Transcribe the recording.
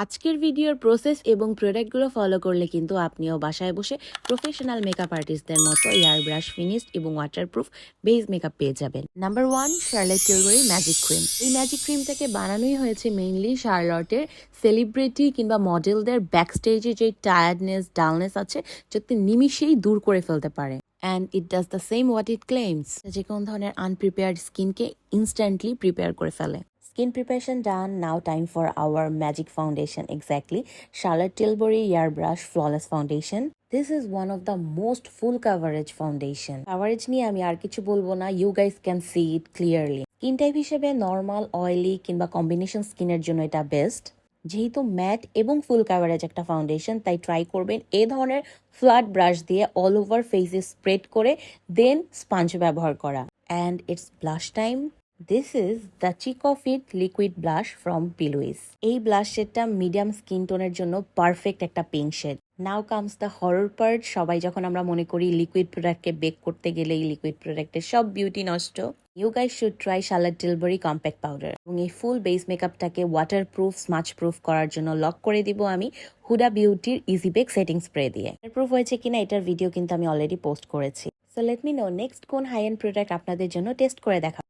আজকের ভিডিওর প্রসেস এবং প্রোডাক্টগুলো ফলো করলে কিন্তু আপনিও বাসায় বসে প্রফেশনাল মেকআপ আর্টিস্টদের মতো এয়ার ব্রাশ ফিনিশড এবং ওয়াটারপ্রুফ বেস মেকআপ পেয়ে যাবেন। Number 1, Charlotte Tilbury magic cream. এই ম্যাজিক ক্রিমটাকে বানানোই হয়েছে মেইনলি শার্লটের সেলিব্রিটি কিংবা মডেলদের ব্যাকস্টেজে যে টায়ার্ডনেস ডালনেস আছে যাতে নিমিশেই দূর করে ফেলতে পারে। And it does the same what it claims, যে কোনো ধরনের আনপ্রিপেয়ার্ড স্কিনকে ইনস্ট্যান্টলি প্রিপেয়ার করে ফেলে। Skin preparation done, now time for our magic foundation. Exactly, Charlotte Tilbury Airbrush Flawless Foundation. This is one of the most full coverage foundation. Coverage নিয়ে আমি আর কিছু বলবো না, you guys can see it clearly. Skin type হিসেবে normal, oily কিংবা combination স্কিনের জন্য এটা বেস্ট। যেহেতু ম্যাট এবং ফুল কাভারেজ একটা ফাউন্ডেশন, তাই ট্রাই করবেন এই ধরনের ফ্ল্যাট ব্রাশ দিয়ে অল ওভার ফেসে স্প্রেড করে দেন স্পঞ্জ ব্যবহার করা। And it's blush time. This is the cheek of it liquid blush from পিলুইস। এই ব্লাশ শেডটা মিডিয়াম স্কিন টোনের জন্য পারফেক্ট একটা pink shade. Now comes the horror part. সবাই যখন আমরা মনে করি লিকুইড প্রোডাক্টকে বেক করতে গেলে এই লিকুইড প্রোডাক্টের সব বিউটি নষ্ট, you guys should try Charlotte Tilbury compact powder. এবং এই ফুল বেস মেকআপটাকে ওয়াটার প্রুফ স্মাচ প্রুফ করার জন্য লক করে দিব আমি হুডা বিউটির ইজি বেক সেটিং স্প্রে দিয়ে। প্রুফ হয়েছে কিনা এটার ভিডিও কিন্তু আমি অলরেডি পোস্ট করেছি। So let me know next কোন হাই এন্ড প্রোডাক্ট আপনাদের জন্য টেস্ট করে দেখা।